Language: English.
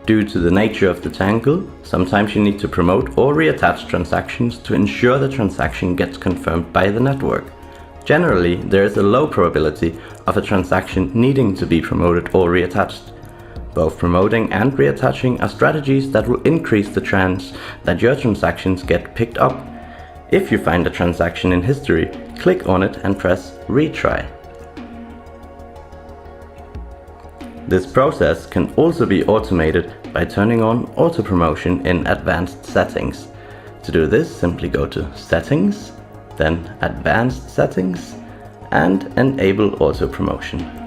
Due to the nature of the Tangle, sometimes you need to promote or reattach transactions to ensure the transaction gets confirmed by the network. Generally, there is a low probability of a transaction needing to be promoted or reattached. Both promoting and reattaching are strategies that will increase the chance that your transactions get picked up. If you find a transaction in history, click on it and press Retry. This process can also be automated by turning on auto promotion in Advanced Settings. To do this, simply go to Settings, then Advanced Settings, and Enable Auto Promotion.